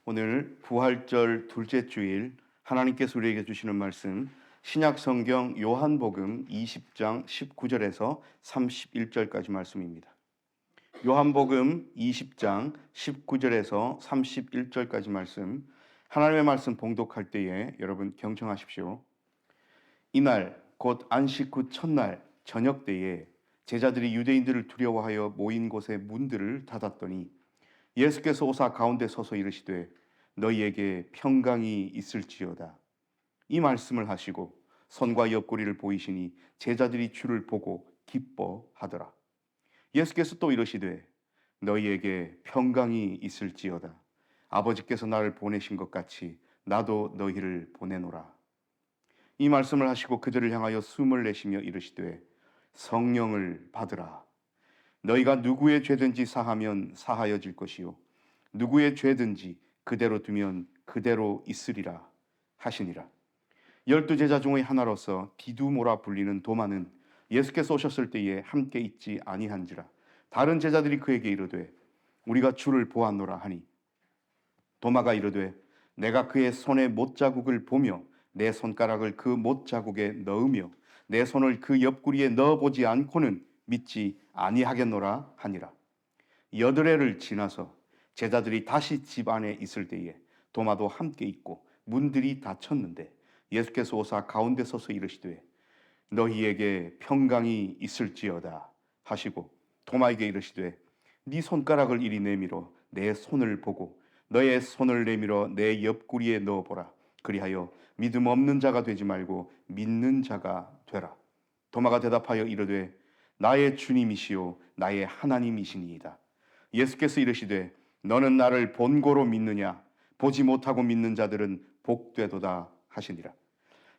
오늘 부활절 둘째 주일 하나님께서 우리에게 주시는 말씀 신약 성경 요한복음 20장 19절에서 31절까지 말씀입니다. 요한복음 20장 19절에서 31절까지 말씀, 하나님의 말씀 봉독할 때에 여러분 경청하십시오. 이날 곧 안식 후 첫날 저녁 때에 제자들이 유대인들을 두려워하여 모인 곳의 문들을 닫았더니 예수께서 오사 가운데 서서 이르시되 너희에게 평강이 있을지어다. 이 말씀을 하시고 손과 옆구리를 보이시니 제자들이 주를 보고 기뻐하더라. 예수께서 또 이르시되 너희에게 평강이 있을지어다. 아버지께서 나를 보내신 것 같이 나도 너희를 보내노라. 이 말씀을 하시고 그들을 향하여 숨을 내쉬며 이르시되 성령을 받으라. 너희가 누구의 죄든지 사하면 사하여질 것이요 누구의 죄든지 그대로 두면 그대로 있으리라 하시니라. 12제자 중의 하나로서 디두모라 불리는 도마는 예수께서 오셨을 때에 함께 있지 아니한지라. 다른 제자들이 그에게 이르되 우리가 주를 보았노라 하니 도마가 이르되 내가 그의 손에 못자국을 보며 내 손가락을 그 못자국에 넣으며 내 손을 그 옆구리에 넣어보지 않고는 믿지 아니하겠노라 하니라. 여드레를 지나서 제자들이 다시 집 안에 있을 때에 도마도 함께 있고 문들이 닫혔는데 예수께서 오사 가운데 서서 이르시되 너희에게 평강이 있을지어다 하시고 도마에게 이르시되 네 손가락을 이리 내밀어 내 손을 보고 너의 손을 내밀어 내 옆구리에 넣어보라. 그리하여 믿음 없는 자가 되지 말고 믿는 자가 되라. 도마가 대답하여 이르되 나의 주님이시요 나의 하나님이시니이다. 예수께서 이르시되 너는 나를 본고로 믿느냐? 보지 못하고 믿는 자들은 복되도다 하시니라.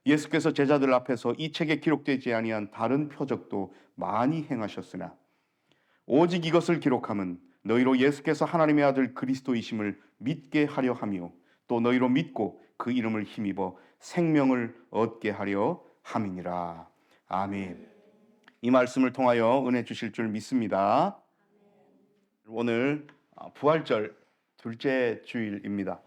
예수께서 제자들 앞에서 이 책에 기록되지 아니한 다른 표적도 많이 행하셨으나 오직 이것을 기록함은 너희로 예수께서 하나님의 아들 그리스도이심을 믿게 하려 하며 또 너희로 믿고 그 이름을 힘입어 생명을 얻게 하려 함이니라. 아멘. 이 말씀을 통하여 은혜 주실 줄 믿습니다. 오늘 부활절 둘째 주일입니다.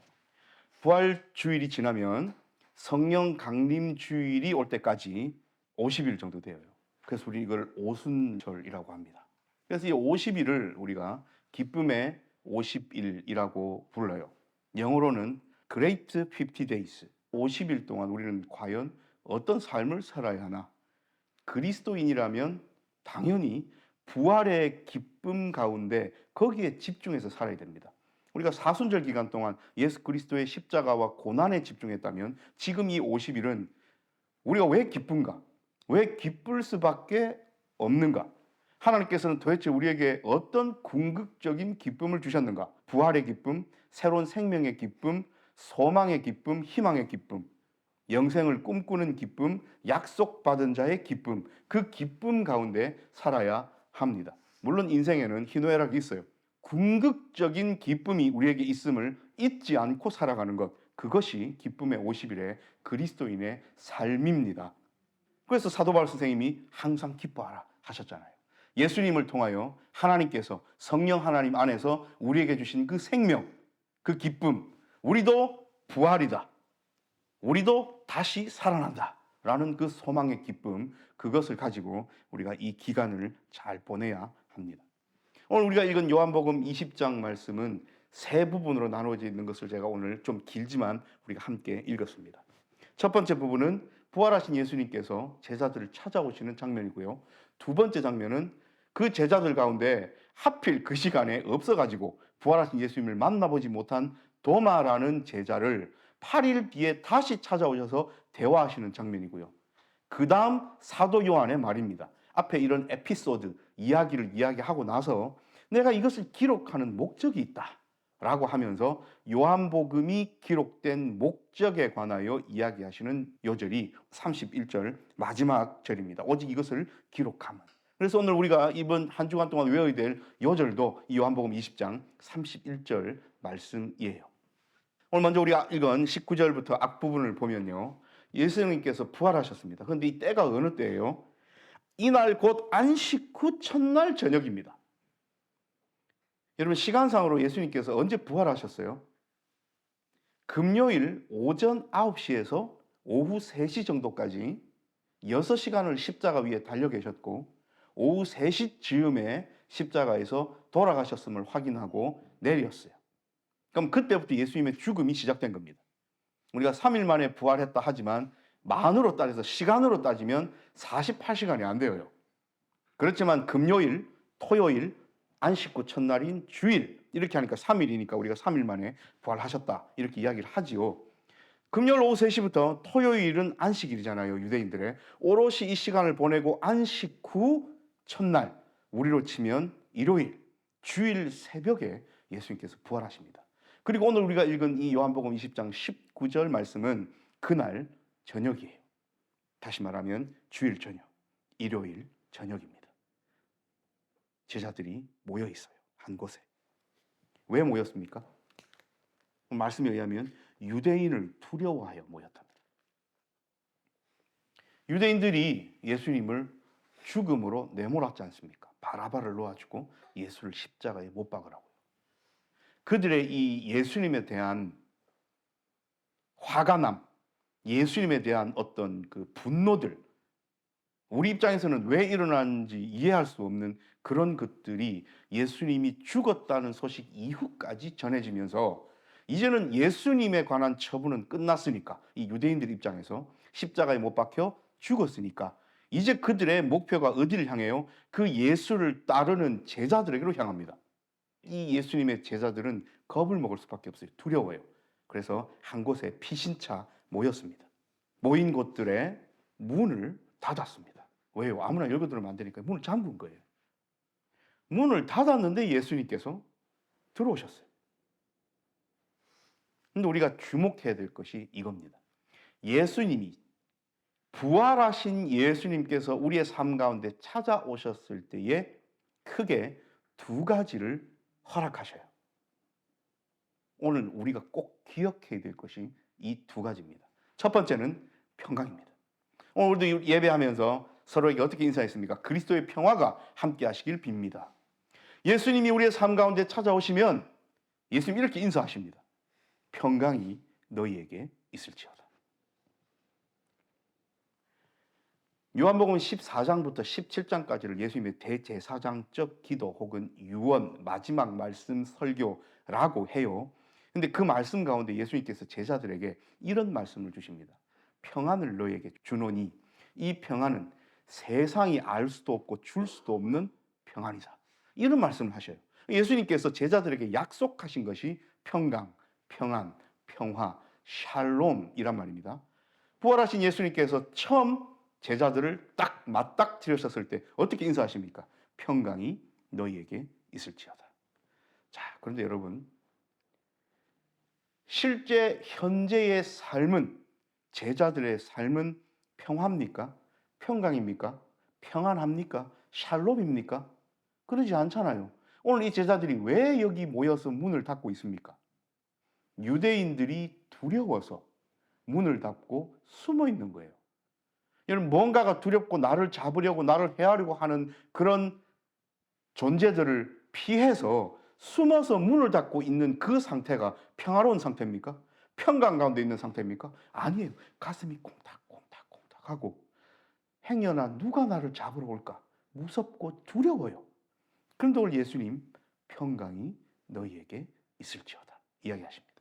부활 주일이 지나면 성령 강림 주일이 올 때까지 50일 정도 되어요. 그래서 우리 이걸 오순절이라고 합니다. 그래서 이 50일을 우리가 기쁨의 50일이라고 불러요. 영어로는 Great 50 Days. 50일 동안 우리는 과연 어떤 삶을 살아야 하나? 그리스도인이라면 당연히 부활의 기쁨 가운데 거기에 집중해서 살아야 됩니다. 우리가 사순절 기간 동안 예수 그리스도의 십자가와 고난에 집중했다면 지금 이 50일은 우리가 왜 기쁜가? 왜 기쁠 수밖에 없는가? 하나님께서는 도대체 우리에게 어떤 궁극적인 기쁨을 주셨는가? 부활의 기쁨, 새로운 생명의 기쁨, 소망의 기쁨, 희망의 기쁨, 영생을 꿈꾸는 기쁨, 약속받은 자의 기쁨, 그 기쁨 가운데 살아야 합니다. 물론 인생에는 희노애락이 있어요. 궁극적인 기쁨이 우리에게 있음을 잊지 않고 살아가는 것, 그것이 기쁨의 50일의 그리스도인의 삶입니다. 그래서 사도 바울 선생님이 항상 기뻐하라 하셨잖아요. 예수님을 통하여 하나님께서 성령 하나님 안에서 우리에게 주신 그 생명, 그 기쁨, 우리도 부활이다. 우리도 다시 살아난다 라는 그 소망의 기쁨, 그것을 가지고 우리가 이 기간을 잘 보내야 합니다. 오늘 우리가 읽은 요한복음 20장 말씀은 세 부분으로 나누어져 있는 것을 제가 오늘 좀 길지만 우리가 함께 읽었습니다. 첫 번째 부분은 부활하신 예수님께서 제자들을 찾아오시는 장면이고요. 두 번째 장면은 그 제자들 가운데 하필 그 시간에 없어가지고 부활하신 예수님을 만나보지 못한 도마라는 제자를 8일 뒤에 다시 찾아오셔서 대화하시는 장면이고요. 그 다음 사도 요한의 말입니다. 앞에 이런 에피소드, 이야기를 이야기하고 나서 내가 이것을 기록하는 목적이 있다 라고 하면서 요한복음이 기록된 목적에 관하여 이야기하시는 요절이 31절 마지막 절입니다. 오직 이것을 기록하면. 그래서 오늘 우리가 이번 한 주간 동안 외워야 될 요절도 이 요한복음 20장 31절 말씀이에요. 오늘 먼저 우리가 읽은 19절부터 앞부분을 보면요. 예수님께서 부활하셨습니다. 그런데 이 때가 어느 때예요? 이날 곧 안식 후 첫날 저녁입니다. 여러분 시간상으로 예수님께서 언제 부활하셨어요? 금요일 오전 9시에서 오후 3시 정도까지 6시간을 십자가 위에 달려 계셨고 오후 3시 즈음에 십자가에서 돌아가셨음을 확인하고 내렸어요. 그럼 그때부터 예수님의 죽음이 시작된 겁니다. 우리가 3일 만에 부활했다 하지만 만으로 따져서 시간으로 따지면 48시간이 안 돼요. 그렇지만 금요일, 토요일, 안식 후 첫날인 주일 이렇게 하니까 3일이니까 우리가 3일 만에 부활하셨다 이렇게 이야기를 하지요. 금요일 오후 3시부터 토요일은 안식일이잖아요. 유대인들의. 오롯이 이 시간을 보내고 안식 후 첫날, 우리로 치면 일요일, 주일 새벽에 예수님께서 부활하십니다. 그리고 오늘 우리가 읽은 이 요한복음 20장 19절 말씀은 그날 저녁이에요. 다시 말하면 주일 저녁, 일요일 저녁입니다. 제자들이 모여 있어요. 한 곳에. 왜 모였습니까? 말씀에 의하면 유대인을 두려워하여 모였답니다. 유대인들이 예수님을 죽음으로 내몰았지 않습니까? 바라바를 놓아주고 예수를 십자가에 못 박으라고요. 그들의 이 예수님에 대한 화가남, 예수님에 대한 어떤 그 분노들, 우리 입장에서는 왜 일어났는지 이해할 수 없는 그런 것들이 예수님이 죽었다는 소식 이후까지 전해지면서 이제는 예수님에 관한 처분은 끝났으니까 이 유대인들 입장에서 십자가에 못 박혀 죽었으니까 이제 그들의 목표가 어디를 향해요? 그 예수를 따르는 제자들에게로 향합니다. 이 예수님의 제자들은 겁을 먹을 수밖에 없어요. 두려워요. 그래서 한 곳에 피신차 모였습니다. 모인 곳들의 문을 닫았습니다. 왜요? 아무나 열고들으면 안 되니까 문을 잠근 거예요. 문을 닫았는데 예수님께서 들어오셨어요. 근데 우리가 주목해야 될 것이 이겁니다. 예수님이 부활하신 예수님께서 우리의 삶 가운데 찾아오셨을 때에 크게 두 가지를 허락하셔요. 오늘 우리가 꼭 기억해야 될 것이 이 두 가지입니다. 첫 번째는 평강입니다. 오늘 우리도 예배하면서 서로에게 어떻게 인사했습니까? 그리스도의 평화가 함께 하시길 빕니다. 예수님이 우리의 삶 가운데 찾아오시면 예수님이 이렇게 인사하십니다. 평강이 너희에게 있을지어다. 요한복음 14장부터 17장까지를 예수님의 대제사장적 기도 혹은 유언, 마지막 말씀 설교라고 해요. 근데 그 말씀 가운데 예수님께서 제자들에게 이런 말씀을 주십니다. 평안을 너희에게 주노니 이 평안은 세상이 알 수도 없고 줄 수도 없는 평안이다. 이런 말씀을 하셔요. 예수님께서 제자들에게 약속하신 것이 평강, 평안, 평화, 샬롬이란 말입니다. 부활하신 예수님께서 처음 제자들을 딱 맞닥뜨렸을 때 어떻게 인사하십니까? 평강이 너희에게 있을지어다. 자, 그런데 여러분, 실제 현재의 삶은, 제자들의 삶은 평화입니까? 평강입니까? 평안합니까? 샬롬입니까? 그러지 않잖아요. 오늘 이 제자들이 왜 여기 모여서 문을 닫고 있습니까? 유대인들이 두려워서 문을 닫고 숨어 있는 거예요. 여러분, 뭔가가 두렵고 나를 잡으려고 나를 해하려고 하는 그런 존재들을 피해서 숨어서 문을 닫고 있는 그 상태가 평화로운 상태입니까? 평강 가운데 있는 상태입니까? 아니에요. 가슴이 콩닥콩닥콩닥하고 행여나 누가 나를 잡으러 올까? 무섭고 두려워요. 그런데 오늘 예수님 평강이 너희에게 있을지어다 이야기하십니다.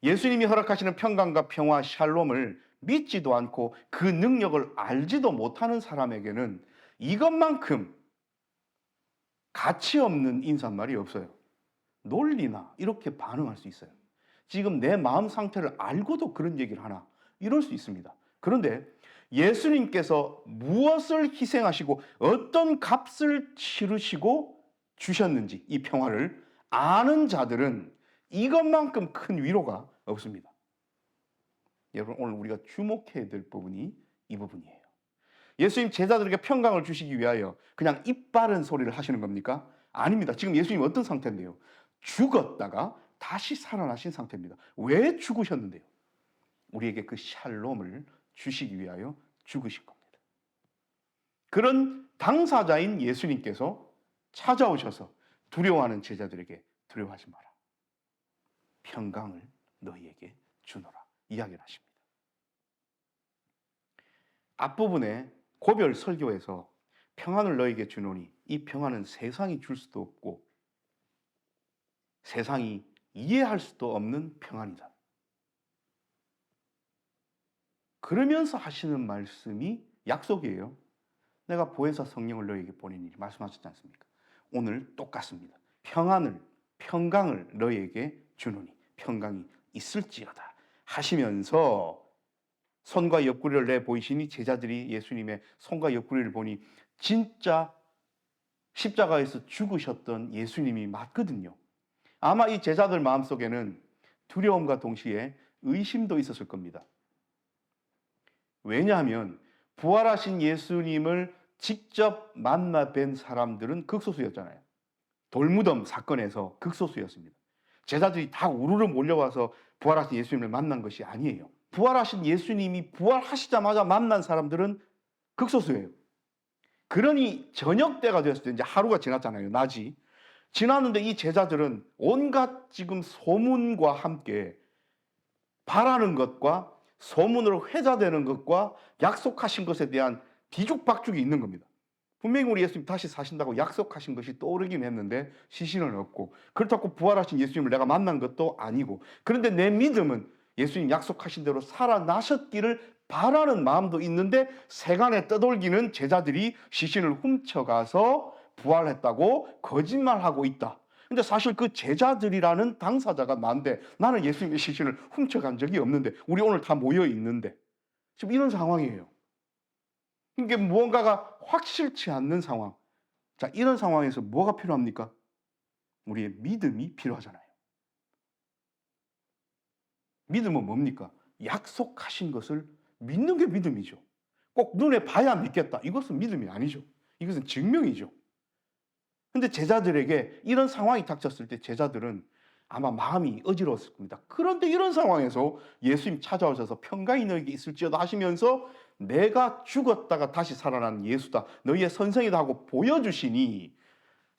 예수님이 허락하시는 평강과 평화, 샬롬을 믿지도 않고 그 능력을 알지도 못하는 사람에게는 이것만큼 가치 없는 인사말이 없어요. 논리나 이렇게 반응할 수 있어요. 지금 내 마음 상태를 알고도 그런 얘기를 하나? 이럴 수 있습니다. 그런데 예수님께서 무엇을 희생하시고 어떤 값을 치르시고 주셨는지 이 평화를 아는 자들은 이것만큼 큰 위로가 없습니다. 여러분, 오늘 우리가 주목해야 될 부분이 이 부분이에요. 예수님 제자들에게 평강을 주시기 위하여 그냥 입 바른 소리를 하시는 겁니까? 아닙니다. 지금 예수님 어떤 상태인데요? 죽었다가 다시 살아나신 상태입니다. 왜 죽으셨는데요? 우리에게 그 샬롬을 주시기 위하여 죽으신 겁니다. 그런 당사자인 예수님께서 찾아오셔서 두려워하는 제자들에게 두려워하지 마라. 평강을 너희에게 주노라 이야기를 하십니다. 앞부분에 고별 설교에서 평안을 너희에게 주노니 이 평안은 세상이 줄 수도 없고 세상이 이해할 수도 없는 평안이다. 그러면서 하시는 말씀이 약속이에요. 내가 보혜사 성령을 너희에게 보내니 말씀하셨지 않습니까? 오늘 똑같습니다. 평강을 너희에게 주노니 평강이 있을지어다 하시면서 손과 옆구리를 내보이시니 제자들이 예수님의 손과 옆구리를 보니 진짜 십자가에서 죽으셨던 예수님이 맞거든요. 아마 이 제자들 마음속에는 두려움과 동시에 의심도 있었을 겁니다. 왜냐하면 부활하신 예수님을 직접 만나 뵌 사람들은 극소수였잖아요. 돌무덤 사건에서 극소수였습니다. 제자들이 다 우르르 몰려와서 부활하신 예수님을 만난 것이 아니에요. 부활하신 예수님이 부활하시자마자 만난 사람들은 극소수예요. 그러니 저녁 때가 되었을 때 이제 하루가 지났잖아요. 낮이. 지났는데 이 제자들은 온갖 지금 소문과 함께 바라는 것과 소문으로 회자되는 것과 약속하신 것에 대한 뒤죽박죽이 있는 겁니다. 분명히 우리 예수님 다시 사신다고 약속하신 것이 떠오르긴 했는데 시신은 없고 그렇다고 부활하신 예수님을 내가 만난 것도 아니고 그런데 내 믿음은 예수님 약속하신 대로 살아나셨기를 바라는 마음도 있는데 세간에 떠돌기는 제자들이 시신을 훔쳐가서 부활했다고 거짓말하고 있다. 근데 사실 그 제자들이라는 당사자가 난데 나는 예수님의 시신을 훔쳐간 적이 없는데 우리 오늘 다 모여 있는데 지금 이런 상황이에요. 이게 무언가가 확실치 않는 상황. 자, 이런 상황에서 뭐가 필요합니까? 우리의 믿음이 필요하잖아요. 믿음은 뭡니까? 약속하신 것을 믿는 게 믿음이죠. 꼭 눈에 봐야 믿겠다. 이것은 믿음이 아니죠. 이것은 증명이죠. 근데 제자들에게 이런 상황이 닥쳤을 때 제자들은 아마 마음이 어지러웠을 겁니다. 그런데 이런 상황에서 예수님 찾아오셔서 평강이 너에게 있을지어다 하시면서 내가 죽었다가 다시 살아난 예수다. 너희의 선생이다 하고 보여주시니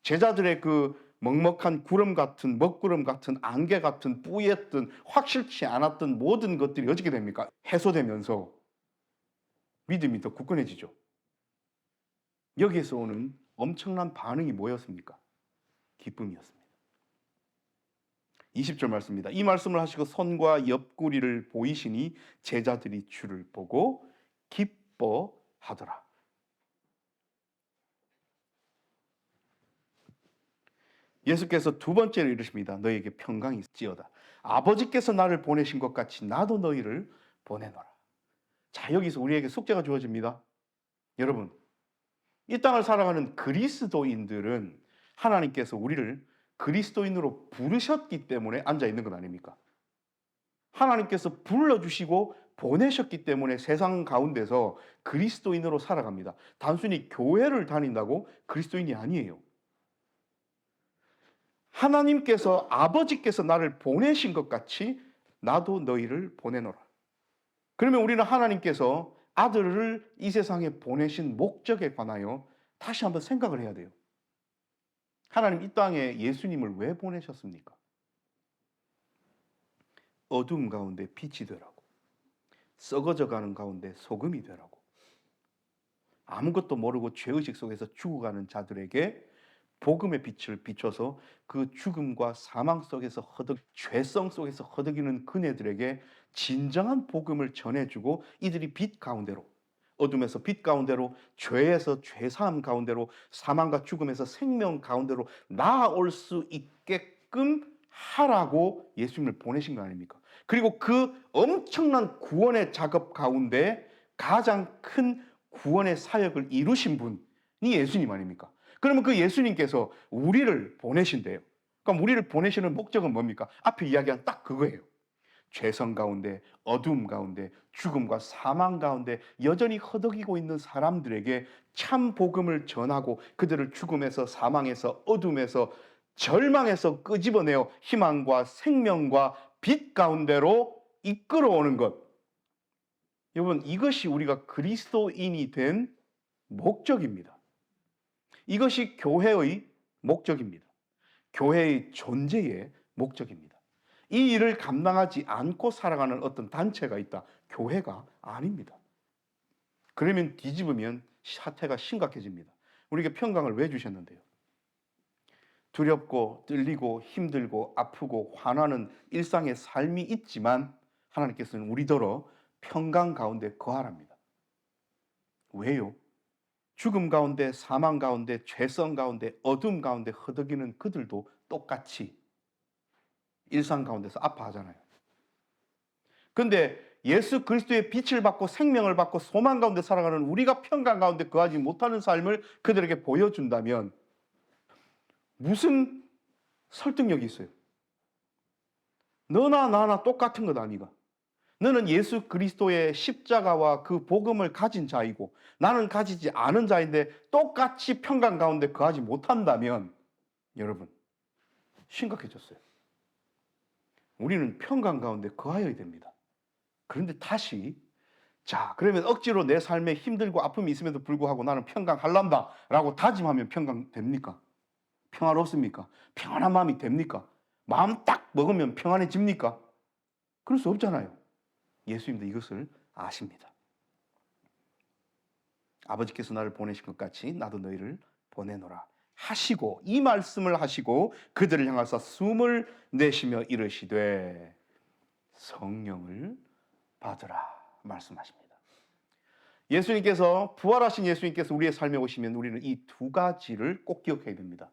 제자들의 그 먹먹한 구름 같은 먹구름 같은 안개 같은 뿌였던 확실치 않았던 모든 것들이 어떻게 됩니까? 해소되면서 믿음이 더 굳건해지죠. 여기에서 오는 엄청난 반응이 뭐였습니까? 기쁨이었습니다. 20절 말씀입니다. 이 말씀을 하시고 손과 옆구리를 보이시니 제자들이 주를 보고 기뻐하더라. 예수께서 두 번째로 이르십니다. 너희에게 평강이 있지어다. 아버지께서 나를 보내신 것 같이 나도 너희를 보내노라. 자, 여기서 우리에게 숙제가 주어집니다. 여러분, 이 땅을 살아가는 그리스도인들은 하나님께서 우리를 그리스도인으로 부르셨기 때문에 앉아있는 것 아닙니까? 하나님께서 불러주시고 보내셨기 때문에 세상 가운데서 그리스도인으로 살아갑니다. 단순히 교회를 다닌다고 그리스도인이 아니에요. 하나님께서 아버지께서 나를 보내신 것 같이 나도 너희를 보내노라. 그러면 우리는 하나님께서 아들을 이 세상에 보내신 목적에 관하여 다시 한번 생각을 해야 돼요. 하나님 이 땅에 예수님을 왜 보내셨습니까? 어둠 가운데 빛이 되라고, 썩어져가는 가운데 소금이 되라고, 아무것도 모르고 죄의식 속에서 죽어가는 자들에게 복음의 빛을 비춰서 그 죽음과 사망 속에서 죄성 속에서 허덕이는 그네들에게 진정한 복음을 전해주고 이들이 빛 가운데로, 어둠에서 빛 가운데로, 죄에서 죄사함 가운데로, 사망과 죽음에서 생명 가운데로 나아올 수 있게끔 하라고 예수님을 보내신 거 아닙니까? 그리고 그 엄청난 구원의 작업 가운데 가장 큰 구원의 사역을 이루신 분이 예수님 아닙니까? 그러면 그 예수님께서 우리를 보내신대요. 그럼 우리를 보내시는 목적은 뭡니까? 앞에 이야기한 딱 그거예요. 죄성 가운데, 어둠 가운데, 죽음과 사망 가운데 여전히 허덕이고 있는 사람들에게 참 복음을 전하고 그들을 죽음에서, 사망에서, 어둠에서, 절망에서 끄집어내어 희망과 생명과 빛 가운데로 이끌어오는 것. 여러분, 이것이 우리가 그리스도인이 된 목적입니다. 이것이 교회의 목적입니다. 교회의 존재의 목적입니다. 이 일을 감당하지 않고 살아가는 어떤 단체가 있다. 교회가 아닙니다. 그러면 뒤집으면 사태가 심각해집니다. 우리에게 평강을 왜 주셨는데요? 두렵고 떨리고 힘들고 아프고 화나는 일상의 삶이 있지만 하나님께서는 우리더러 평강 가운데 거하랍니다. 왜요? 죽음 가운데, 사망 가운데, 죄성 가운데, 어둠 가운데 허덕이는 그들도 똑같이 일상 가운데서 아파하잖아요. 그런데 예수 그리스도의 빛을 받고 생명을 받고 소망 가운데 살아가는 우리가 평강 가운데 거하지 못하는 삶을 그들에게 보여준다면 무슨 설득력이 있어요? 너나 나나 똑같은 것 아니가? 너는 예수 그리스도의 십자가와 그 복음을 가진 자이고 나는 가지지 않은 자인데 똑같이 평강 가운데 거하지 못한다면 여러분 심각해졌어요. 우리는 평강 가운데 거하여야 됩니다. 그런데 다시 자 그러면 억지로 내 삶에 힘들고 아픔이 있음에도 불구하고 나는 평강하란다 라고 다짐하면 평강 됩니까? 평화롭습니까? 평안한 마음이 됩니까? 마음 딱 먹으면 평안해집니까? 그럴 수 없잖아요. 예수님도 이것을 아십니다. 아버지께서 나를 보내신 것 같이 나도 너희를 보내노라 하시고 이 말씀을 하시고 그들을 향하사 숨을 내쉬며 이르시되 성령을 받으라 말씀하십니다. 예수님께서 부활하신 예수님께서 우리의 삶에 오시면 우리는 이 두 가지를 꼭 기억해야 됩니다.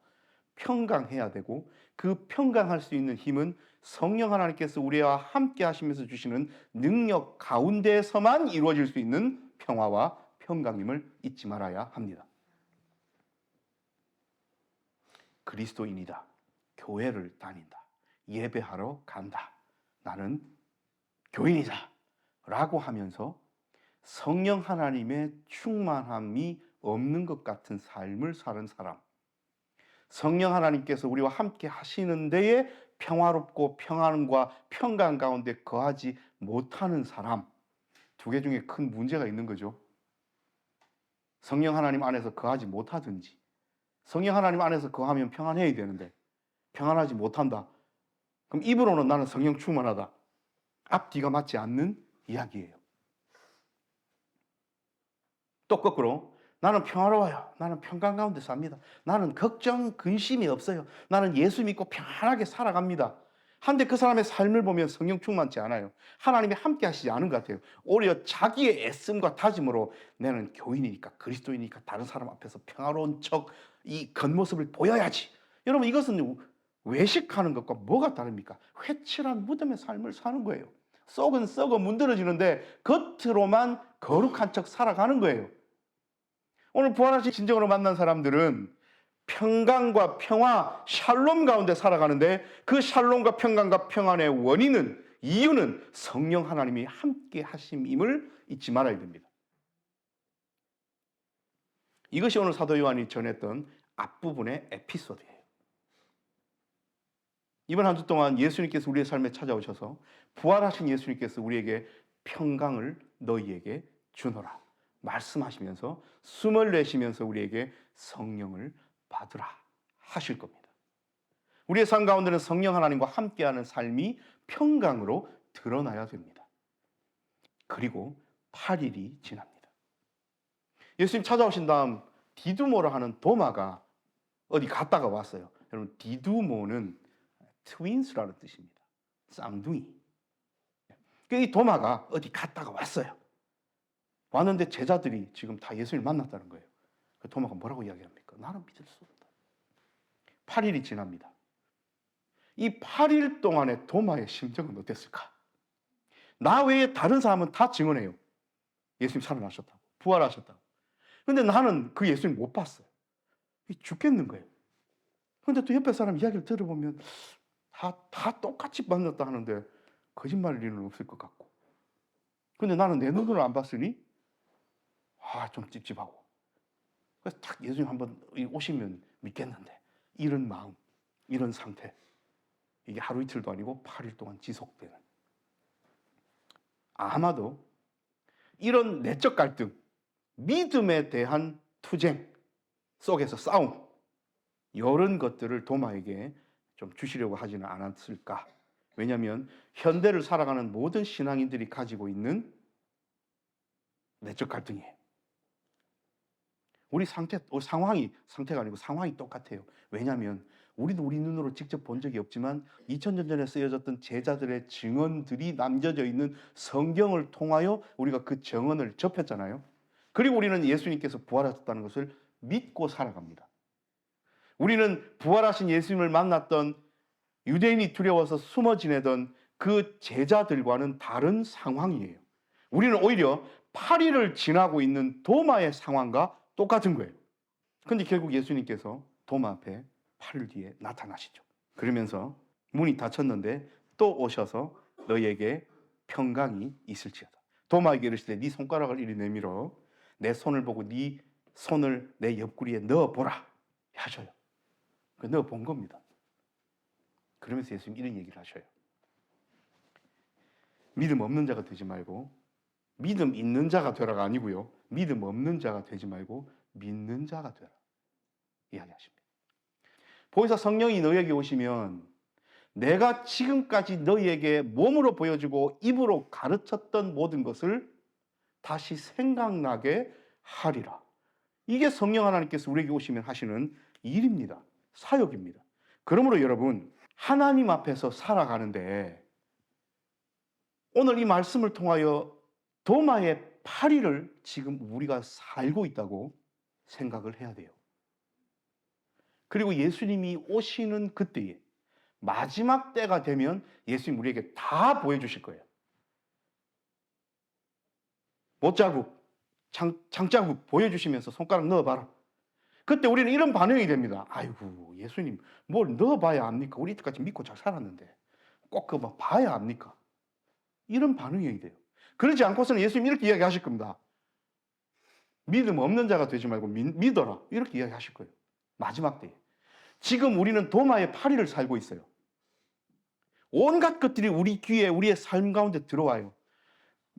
평강해야 되고 그 평강할 수 있는 힘은 성령 하나님께서 우리와 함께 하시면서 주시는 능력 가운데서만 이루어질 수 있는 평화와 평강임을 잊지 말아야 합니다. 그리스도인이다. 교회를 다닌다. 예배하러 간다. 나는 교인이다. 라고 하면서 성령 하나님의 충만함이 없는 것 같은 삶을 사는 사람. 성령 하나님께서 우리와 함께 하시는 데에 평화롭고 평안과 평강 가운데 거하지 못하는 사람. 두 개 중에 큰 문제가 있는 거죠. 성령 하나님 안에서 거하지 못하든지 성령 하나님 안에서 거하면 평안해야 되는데 평안하지 못한다. 그럼 입으로는 나는 성령 충만하다. 앞뒤가 맞지 않는 이야기예요. 또 거꾸로 나는 평화로워요. 나는 평강 가운데 삽니다. 나는 걱정, 근심이 없어요. 나는 예수 믿고 편안하게 살아갑니다. 한데 그 사람의 삶을 보면 성령 충만치 않아요. 하나님이 함께 하시지 않은 것 같아요. 오히려 자기의 애씀과 다짐으로 나는 교인이니까 그리스도이니까 다른 사람 앞에서 평화로운 척 이 겉모습을 보여야지. 여러분 이것은 외식하는 것과 뭐가 다릅니까? 회칠한 무덤의 삶을 사는 거예요. 속은 썩어 문드러지는데 겉으로만 거룩한 척 살아가는 거예요. 오늘 부활하신 진정으로 만난 사람들은 평강과 평화, 샬롬 가운데 살아가는데 그 샬롬과 평강과 평안의 원인은 이유는 성령 하나님이 함께 하심임을 잊지 말아야 됩니다. 이것이 오늘 사도 요한이 전했던 앞부분의 에피소드예요. 이번 한 주 동안 예수님께서 우리의 삶에 찾아오셔서 부활하신 예수님께서 우리에게 평강을 너희에게 주노라 말씀하시면서 숨을 내쉬면서 우리에게 성령을 받으라 하실 겁니다. 우리의 삶 가운데는 성령 하나님과 함께하는 삶이 평강으로 드러나야 됩니다. 그리고 8일이 지납니다. 예수님 찾아오신 다음 디두모라 하는 도마가 어디 갔다가 왔어요. 여러분 디두모는 트윈스라는 뜻입니다. 쌍둥이. 이 도마가 어디 갔다가 왔어요. 왔는데 제자들이 지금 다 예수님을 만났다는 거예요. 그 도마가 뭐라고 이야기합니까? 나는 믿을 수 없다. 8일이 지납니다. 이 8일 동안의 도마의 심정은 어땠을까? 나 외에 다른 사람은 다 증언해요. 예수님 살아나셨다고. 부활하셨다고. 근데 나는 그 예수님 못 봤어요. 죽겠는 거예요. 근데 또 옆에 사람 이야기를 들어보면 다 똑같이 만났다 하는데 거짓말일 리는 없을 것 같고. 근데 나는 내 눈으로 안 봤으니 좀 찝찝하고. 그래서 딱 예수님 한번 오시면 믿겠는데 이런 마음, 이런 상태 이게 하루 이틀도 아니고 8일 동안 지속되는 아마도 이런 내적 갈등, 믿음에 대한 투쟁 속에서 싸움 이런 것들을 도마에게 좀 주시려고 하지는 않았을까 왜냐하면 현대를 살아가는 모든 신앙인들이 가지고 있는 내적 갈등이에요. 우리 상태가 아니고 상황이 똑같아요. 왜냐하면 우리도 우리 눈으로 직접 본 적이 없지만 2000년 전에 쓰여졌던 제자들의 증언들이 남겨져 있는 성경을 통하여 우리가 그 증언을 접했잖아요. 그리고 우리는 예수님께서 부활하셨다는 것을 믿고 살아갑니다. 우리는 부활하신 예수님을 만났던 유대인이 두려워서 숨어 지내던 그 제자들과는 다른 상황이에요. 우리는 오히려 8일을 지나고 있는 도마의 상황과 똑같은 거예요. 근데 결국 예수님께서 도마 앞에 8일 뒤에 나타나시죠. 그러면서 문이 닫혔는데 또 오셔서 너희에게 평강이 있을지어다. 도마에게 이르시되 네 손가락을 이리 내밀어 내 손을 보고 네 손을 내 옆구리에 넣어보라 하셔요. 넣어본 겁니다. 그러면서 예수님 이런 얘기를 하셔요. 믿음 없는 자가 되지 말고 믿음 있는 자가 되라가 아니고요. 믿음 없는 자가 되지 말고 믿는 자가 되라 이야기하십니다. 보혜사 성령이 너희에게 오시면 내가 지금까지 너희에게 몸으로 보여주고 입으로 가르쳤던 모든 것을 다시 생각나게 하리라. 이게 성령 하나님께서 우리에게 오시면 하시는 일입니다. 사역입니다. 그러므로 여러분 하나님 앞에서 살아가는데 오늘 이 말씀을 통하여 도마의 8일을 지금 우리가 살고 있다고 생각을 해야 돼요. 그리고 예수님이 오시는 그때에 마지막 때가 되면 예수님 우리에게 다 보여주실 거예요. 못자국, 장자국 보여주시면서 손가락 넣어봐라. 그때 우리는 이런 반응이 됩니다. 아이고 예수님 뭘 넣어봐야 합니까? 우리 이때까지 믿고 잘 살았는데 꼭 그거 봐야 합니까? 이런 반응이 돼요. 그러지 않고서는 예수님 이렇게 이야기하실 겁니다. 믿음 없는 자가 되지 말고 믿어라. 이렇게 이야기하실 거예요. 마지막 때에. 지금 우리는 도마의 8일을 살고 있어요. 온갖 것들이 우리 귀에 우리의 삶 가운데 들어와요.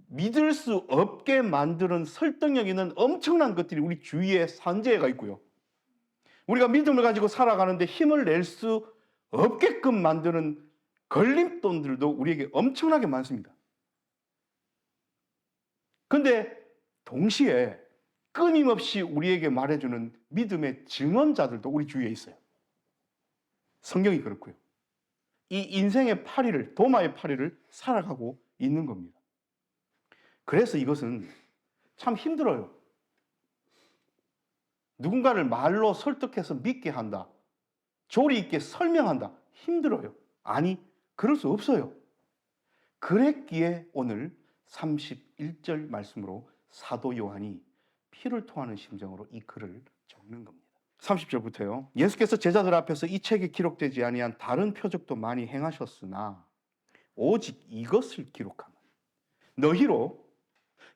믿을 수 없게 만드는 설득력 있는 엄청난 것들이 우리 주위에 산재해가 있고요. 우리가 믿음을 가지고 살아가는데 힘을 낼 수 없게끔 만드는 걸림돌들도 우리에게 엄청나게 많습니다. 근데 동시에 끊임없이 우리에게 말해주는 믿음의 증언자들도 우리 주위에 있어요. 성경이 그렇고요. 이 인생의 8일을, 도마의 8일을 살아가고 있는 겁니다. 그래서 이것은 참 힘들어요. 누군가를 말로 설득해서 믿게 한다. 조리 있게 설명한다. 힘들어요. 아니, 그럴 수 없어요. 그랬기에 오늘 31절 말씀으로 사도 요한이 피를 토하는 심정으로 이 글을 적는 겁니다. 30절부터요. 예수께서 제자들 앞에서 이 책에 기록되지 아니한 다른 표적도 많이 행하셨으나 오직 이것을 기록하면 너희로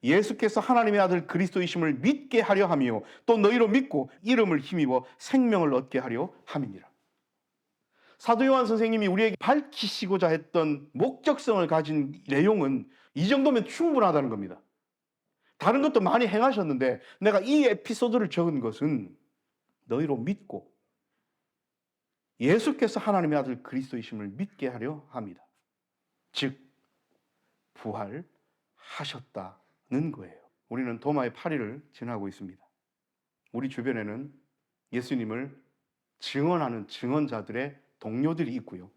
예수께서 하나님의 아들 그리스도이심을 믿게 하려 하며 또 너희로 믿고 이름을 힘입어 생명을 얻게 하려 함이니라. 사도 요한 선생님이 우리에게 밝히시고자 했던 목적성을 가진 내용은 이 정도면 충분하다는 겁니다. 다른 것도 많이 행하셨는데 내가 이 에피소드를 적은 것은 너희로 믿고 예수께서 하나님의 아들 그리스도이심을 믿게 하려 합니다. 즉 부활하셨다는 거예요. 우리는 도마의 8일을 지나고 있습니다. 우리 주변에는 예수님을 증언하는 증언자들의 동료들이 있고요.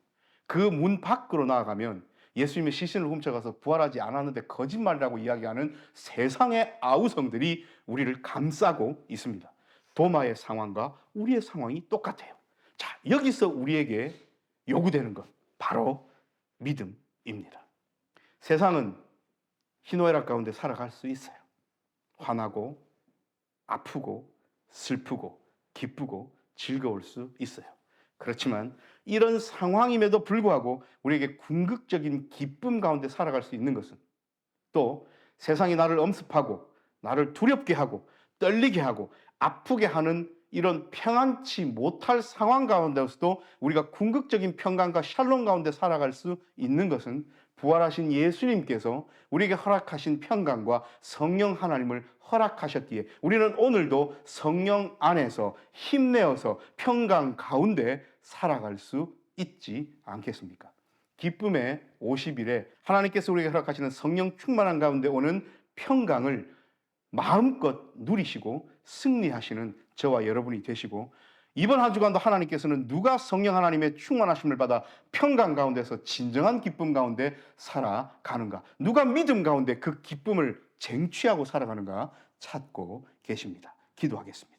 그 문 밖으로 나아가면 예수님의 시신을 훔쳐가서 부활하지 않았는데 거짓말이라고 이야기하는 세상의 아우성들이 우리를 감싸고 있습니다. 도마의 상황과 우리의 상황이 똑같아요. 자, 여기서 우리에게 요구되는 것 바로 믿음입니다. 세상은 희노애락 가운데 살아갈 수 있어요. 화나고 아프고 슬프고 기쁘고 즐거울 수 있어요. 그렇지만 이런 상황임에도 불구하고 우리에게 궁극적인 기쁨 가운데 살아갈 수 있는 것은 또 세상이 나를 엄습하고 나를 두렵게 하고 떨리게 하고 아프게 하는 이런 평안치 못할 상황 가운데서도 우리가 궁극적인 평강과 샬롬 가운데 살아갈 수 있는 것은 부활하신 예수님께서 우리에게 허락하신 평강과 성령 하나님을 허락하셨기에 우리는 오늘도 성령 안에서 힘내어서 평강 가운데 살아갈 수 있지 않겠습니까? 기쁨의 50일에 하나님께서 우리에게 허락하시는 성령 충만한 가운데 오는 평강을 마음껏 누리시고 승리하시는 저와 여러분이 되시고, 이번 한 주간도 하나님께서는 누가 성령 하나님의 충만하심을 받아 평강 가운데서 진정한 기쁨 가운데 살아가는가, 누가 믿음 가운데 그 기쁨을 쟁취하고 살아가는가 찾고 계십니다. 기도하겠습니다.